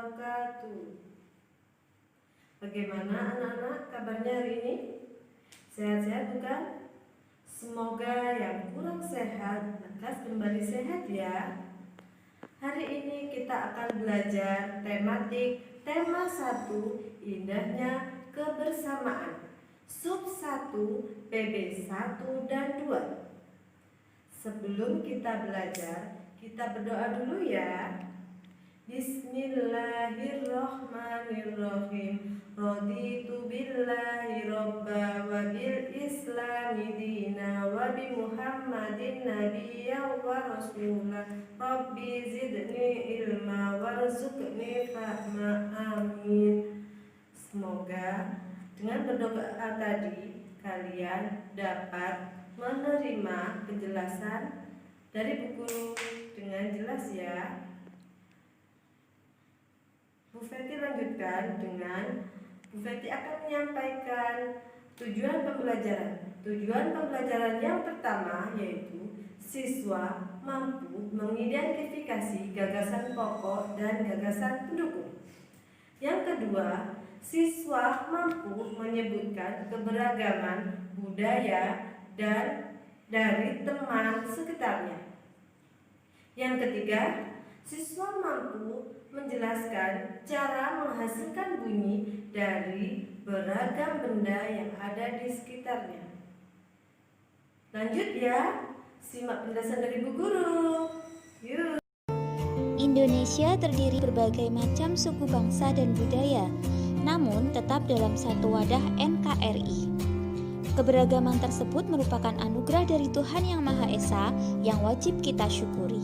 wabarakatuh. Bagaimana anak-anak kabarnya hari ini? Sehat-sehat bukan? Semoga yang kurang sehat lekas kembali sehat ya. Hari ini kita akan belajar tematik tema 1, indahnya kebersamaan. Sub 1, PB 1 dan 2. Sebelum kita belajar, kita berdoa dulu ya. Bismillahirrahmanirrahim. Raditu billahi robba wa bil islami dina wa bi muhammadin nabiyya wa rasulah. Rabbi zidni ilma warzuqni fahma. Amin. Semoga dengan berdoa tadi kalian dapat menerima penjelasan dari buku dengan jelas ya. Bu Feti lanjutkan dengan Bu Feti akan menyampaikan tujuan pembelajaran. Tujuan pembelajaran yang pertama yaitu siswa mampu mengidentifikasi gagasan pokok dan gagasan pendukung. Yang kedua, siswa mampu menyebutkan keberagaman budaya dan dari teman sekitarnya. Yang ketiga, siswa mampu menjelaskan cara menghasilkan bunyi dari beragam benda yang ada di sekitarnya. Lanjut ya, simak penjelasan dari Bu Guru. Yuk. Indonesia terdiri berbagai macam suku bangsa dan budaya, namun tetap dalam satu wadah NKRI. Keberagaman tersebut merupakan anugerah dari Tuhan Yang Maha Esa yang wajib kita syukuri.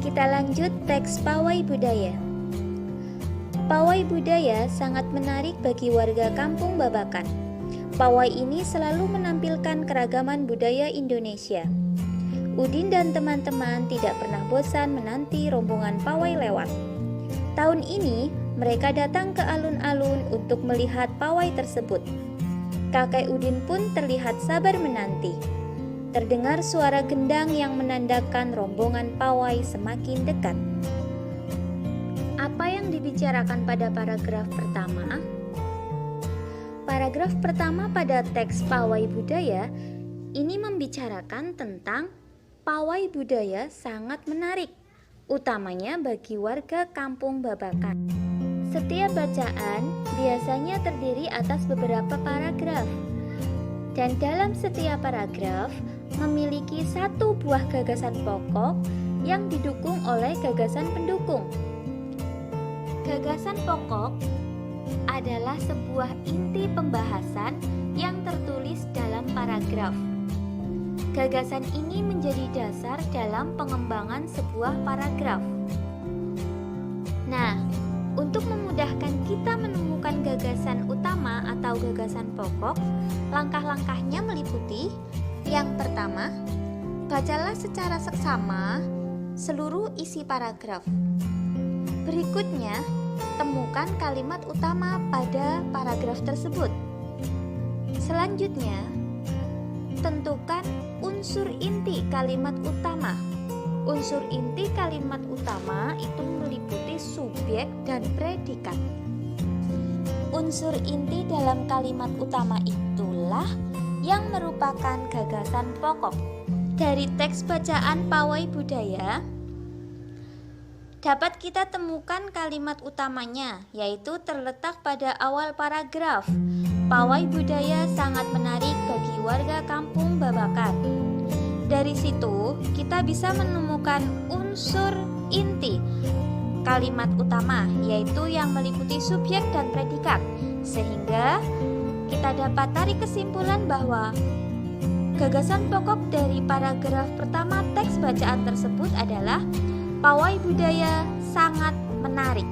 Kita lanjut teks Pawai Budaya. Pawai budaya sangat menarik bagi warga Kampung Babakan. Pawai ini selalu menampilkan keragaman budaya Indonesia. Udin dan teman-teman tidak pernah bosan menanti rombongan pawai lewat. Tahun ini mereka datang ke alun-alun untuk melihat pawai tersebut. Kakek Udin pun terlihat sabar menanti. Terdengar suara gendang yang menandakan rombongan pawai semakin dekat. Apa yang dibicarakan pada paragraf pertama? Paragraf pertama pada teks Pawai Budaya ini membicarakan tentang pawai budaya sangat menarik, utamanya bagi warga Kampung Babakan. Setiap bacaan biasanya terdiri atas beberapa paragraf, dan dalam setiap paragraf memiliki satu buah gagasan pokok yang didukung oleh gagasan pendukung. Gagasan pokok adalah sebuah inti pembahasan yang tertulis dalam paragraf. Gagasan ini menjadi dasar dalam pengembangan sebuah paragraf. Nah, untuk memudahkan kita menemukan gagasan utama atau gagasan pokok, langkah-langkahnya meliputi: yang pertama, bacalah secara seksama seluruh isi paragraf. Berikutnya, temukan kalimat utama pada paragraf tersebut. Selanjutnya, tentukan unsur inti kalimat utama. Unsur inti kalimat utama itu meliputi subjek dan predikat. Unsur inti dalam kalimat utama itulah yang merupakan gagasan pokok. Dari teks bacaan Pawai Budaya dapat kita temukan kalimat utamanya, yaitu terletak pada awal paragraf. Pawai budaya sangat menarik bagi warga Kampung Babakan. Dari situ kita bisa menemukan unsur inti kalimat utama, yaitu yang meliputi subjek dan predikat, sehingga kita dapat tarik kesimpulan bahwa gagasan pokok dari paragraf pertama teks bacaan tersebut adalah pawai budaya sangat menarik.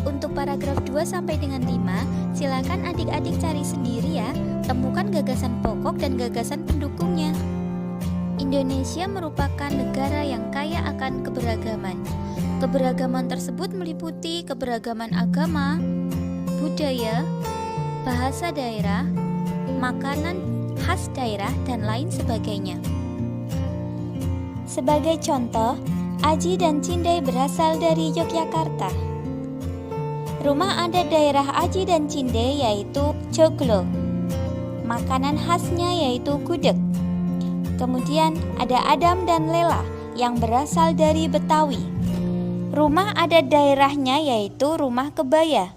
Untuk paragraf 2 sampai dengan 5, silakan adik-adik cari sendiri ya, temukan gagasan pokok dan gagasan pendukungnya. Indonesia merupakan negara yang kaya akan keberagaman. Keberagaman tersebut meliputi keberagaman agama, budaya, bahasa daerah, makanan khas daerah, dan lain sebagainya. Sebagai contoh, Aji dan Cindai berasal dari Yogyakarta. Rumah adat daerah Aji dan Cindai yaitu joglo. Makanan khasnya yaitu gudeg. Kemudian ada Adam dan Lela yang berasal dari Betawi. Rumah adat daerahnya yaitu rumah kebaya.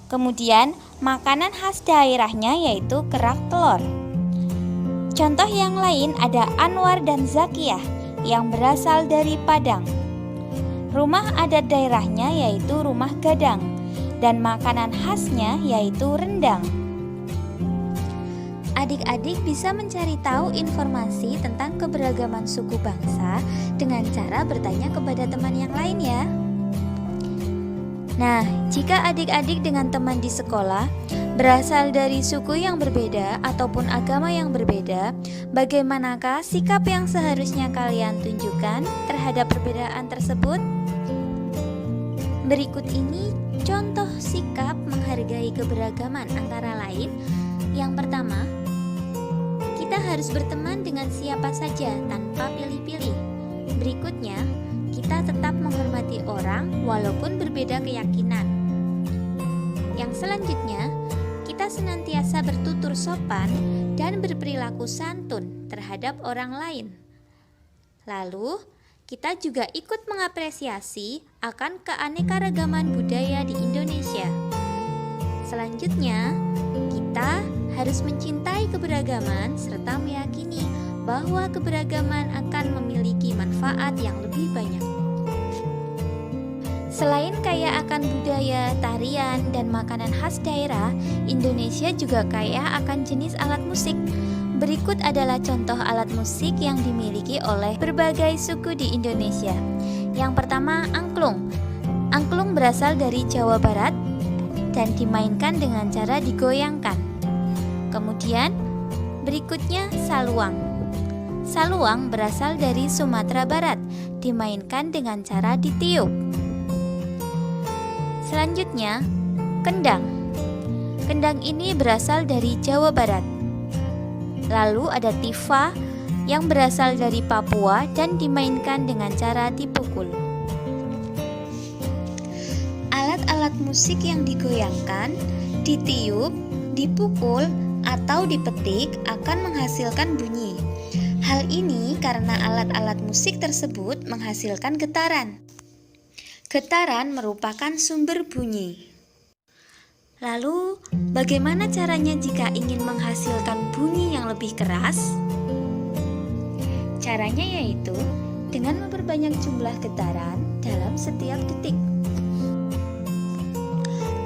Kemudian makanan khas daerahnya yaitu kerak telur. Contoh yang lain ada Anwar dan Zakiyah yang berasal dari Padang. Rumah adat daerahnya yaitu rumah gadang dan makanan khasnya yaitu rendang. Adik-adik bisa mencari tahu informasi tentang keberagaman suku bangsa dengan cara bertanya kepada teman yang lain ya. Nah, jika adik-adik dengan teman di sekolah berasal dari suku yang berbeda ataupun agama yang berbeda, bagaimanakah sikap yang seharusnya kalian tunjukkan terhadap perbedaan tersebut? Berikut ini contoh sikap menghargai keberagaman antara lain. Yang pertama, kita harus berteman dengan siapa saja tanpa pilih-pilih. Berikutnya, kita tetap menghormati orang walaupun berbeda keyakinan. Yang selanjutnya, kita senantiasa bertutur sopan dan berperilaku santun terhadap orang lain. Lalu, kita juga ikut mengapresiasi akan keanekaragaman budaya di Indonesia. Selanjutnya, kita harus mencintai keberagaman serta meyakini bahwa keberagaman akan memiliki manfaat yang lebih banyak. Selain kaya akan budaya, tarian, dan makanan khas daerah, Indonesia juga kaya akan jenis alat musik. Berikut adalah contoh alat musik yang dimiliki oleh berbagai suku di Indonesia. Yang pertama, angklung. Angklung berasal dari Jawa Barat dan dimainkan dengan cara digoyangkan. Kemudian, berikutnya saluang. Saluang berasal dari Sumatera Barat, dimainkan dengan cara ditiup. Selanjutnya, kendang. Kendang ini berasal dari Jawa Barat. Lalu ada tifa yang berasal dari Papua dan dimainkan dengan cara dipukul. Alat-alat musik yang digoyangkan, ditiup, dipukul, atau dipetik akan menghasilkan bunyi. Hal ini karena alat-alat musik tersebut menghasilkan getaran. Getaran merupakan sumber bunyi. Lalu, bagaimana caranya jika ingin menghasilkan bunyi yang lebih keras? Caranya yaitu dengan memperbanyak jumlah getaran dalam setiap detik.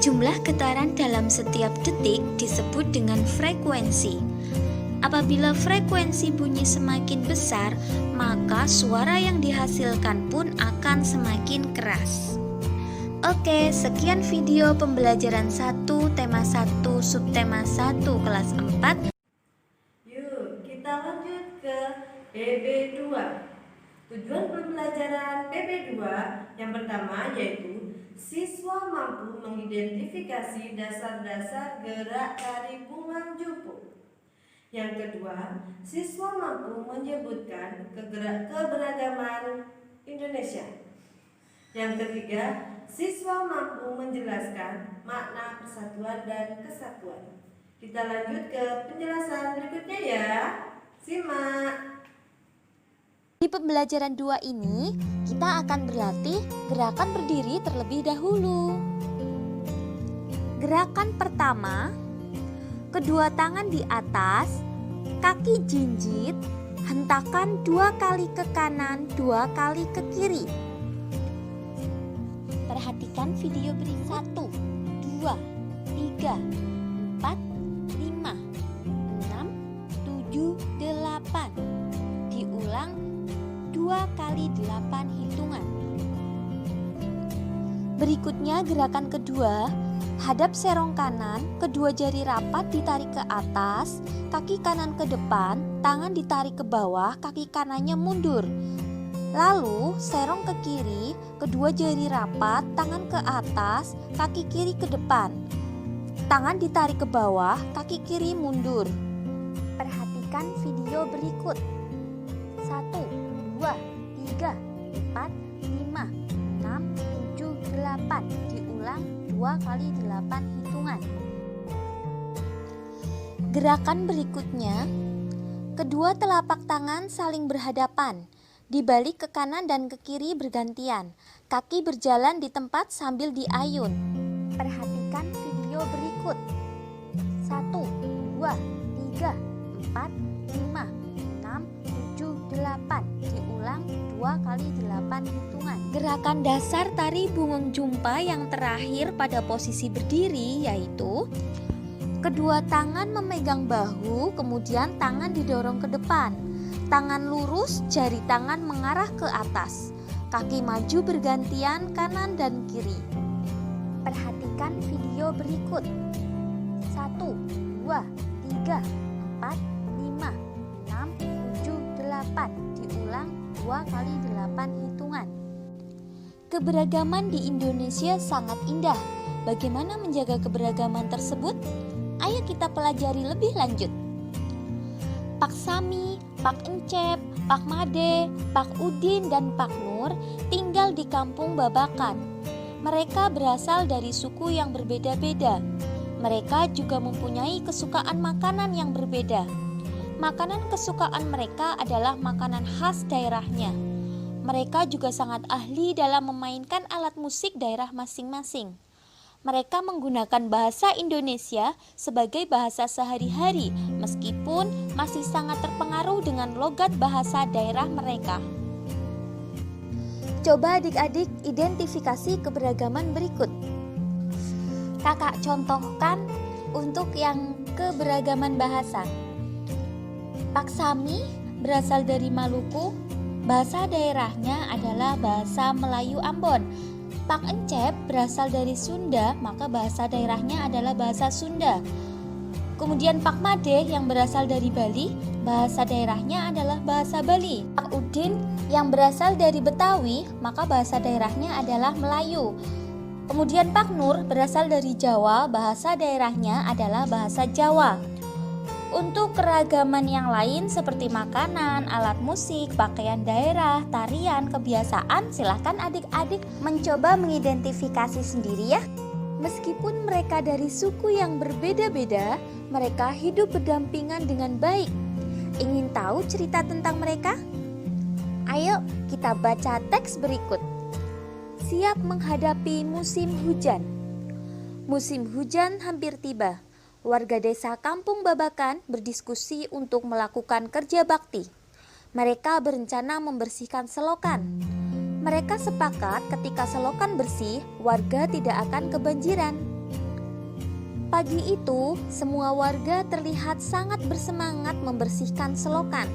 Jumlah getaran dalam setiap detik disebut dengan frekuensi. Apabila frekuensi bunyi semakin besar, maka suara yang dihasilkan pun akan semakin keras. Oke, sekian video pembelajaran 1, tema 1, subtema 1, kelas 4. Yuk, kita lanjut ke PB2. Tujuan pembelajaran PB2 yang pertama yaitu siswa mampu mengidentifikasi dasar-dasar gerak tari Bunga Jupu. Yang kedua, siswa mampu menyebutkan keberagaman Indonesia. Yang ketiga, siswa mampu menjelaskan makna persatuan dan kesatuan. Kita lanjut ke penjelasan berikutnya ya. Simak. Di pembelajaran 2 ini, kita akan berlatih gerakan berdiri terlebih dahulu. Gerakan pertama, kedua tangan di atas, kaki jinjit, hentakan 2 kali ke kanan, 2 kali ke kiri. Perhatikan video berikut. 1, 2, 3, 4, 5, 6, 7, 8. Diulang 2 kali 8 hitungan. Berikutnya gerakan kedua, hadap serong kanan, kedua jari rapat ditarik ke atas, kaki kanan ke depan, tangan ditarik ke bawah, kaki kanannya mundur. Lalu serong ke kiri, kedua jari rapat, tangan ke atas, kaki kiri ke depan. Tangan ditarik ke bawah, kaki kiri mundur. Perhatikan video berikut. 1, 2, 3, 4, diulang 2 kali 8 hitungan. Gerakan berikutnya, kedua telapak tangan saling berhadapan, dibalik ke kanan dan ke kiri bergantian. Kaki berjalan di tempat sambil diayun. Perhatikan video berikut. 1, 2, 3, 4, 5, 6, 7, 8. Diulang 2 kali 8 hitungan. Gerakan dasar tari Bungeng Jumpa yang terakhir pada posisi berdiri yaitu kedua tangan memegang bahu, kemudian tangan didorong ke depan. Tangan lurus, jari tangan mengarah ke atas. Kaki maju bergantian kanan dan kiri. Perhatikan video berikut. 1, 2, 3, 4, 5, 6, 7, 8. Diulang 2 kali 8 hitungan. Keberagaman di Indonesia sangat indah. Bagaimana menjaga keberagaman tersebut? Ayo kita pelajari lebih lanjut. Pak Sami, Pak Encep, Pak Made, Pak Udin, dan Pak Nur tinggal di kampung Babakan. Mereka berasal dari suku yang berbeda-beda. Mereka juga mempunyai kesukaan makanan yang berbeda. Makanan kesukaan mereka adalah makanan khas daerahnya. Mereka juga sangat ahli dalam memainkan alat musik daerah masing-masing. Mereka menggunakan bahasa Indonesia sebagai bahasa sehari-hari, meskipun masih sangat terpengaruh dengan logat bahasa daerah mereka. Coba adik-adik identifikasi keberagaman berikut. Kakak contohkan untuk yang keberagaman bahasa. Pak Sami berasal dari Maluku, bahasa daerahnya adalah bahasa Melayu Ambon. Pak Encep berasal dari Sunda, maka bahasa daerahnya adalah bahasa Sunda. Kemudian Pak Made yang berasal dari Bali, bahasa daerahnya adalah bahasa Bali. Pak Udin yang berasal dari Betawi, maka bahasa daerahnya adalah Melayu. Kemudian Pak Nur berasal dari Jawa, bahasa daerahnya adalah bahasa Jawa. Untuk keragaman yang lain seperti makanan, alat musik, pakaian daerah, tarian, kebiasaan, silahkan adik-adik mencoba mengidentifikasi sendiri ya. Meskipun mereka dari suku yang berbeda-beda, mereka hidup berdampingan dengan baik. Ingin tahu cerita tentang mereka? Ayo kita baca teks berikut. Siap menghadapi musim hujan. Musim hujan hampir tiba. Warga desa Kampung Babakan berdiskusi untuk melakukan kerja bakti. Mereka berencana membersihkan selokan. Mereka sepakat ketika selokan bersih, warga tidak akan kebanjiran. Pagi itu, semua warga terlihat sangat bersemangat membersihkan selokan.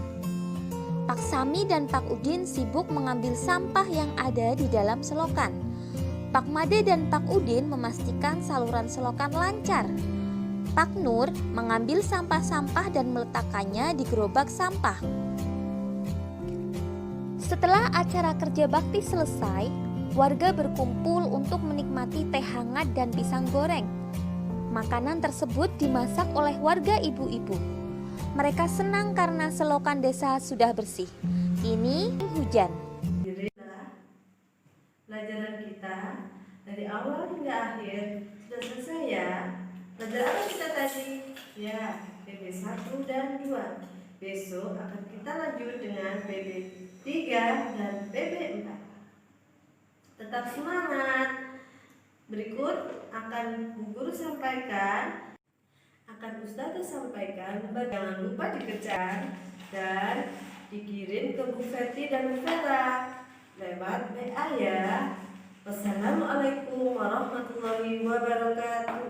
Pak Sami dan Pak Udin sibuk mengambil sampah yang ada di dalam selokan. Pak Made dan Pak Udin memastikan saluran selokan lancar. Pak Nur mengambil sampah-sampah dan meletakkannya di gerobak sampah. Setelah acara kerja bakti selesai, warga berkumpul untuk menikmati teh hangat dan pisang goreng. Makanan tersebut dimasak oleh warga ibu-ibu. Mereka senang karena selokan desa sudah bersih. Ini hujan. Pelajaran kita dari awal hingga akhir sudah selesai ya. Belajar apa kita tadi? Ya, PB 1 dan 2. Besok akan kita lanjut dengan PB 3 dan PB 4. Tetap semangat. Berikut akan Bu Guru sampaikan, akan Ustazah sampaikan. Jangan lupa dikerjakan dan dikirim ke Bu Feti dan Bu Vera lewat WA ya. Wassalamualaikum warahmatullahi wabarakatuh.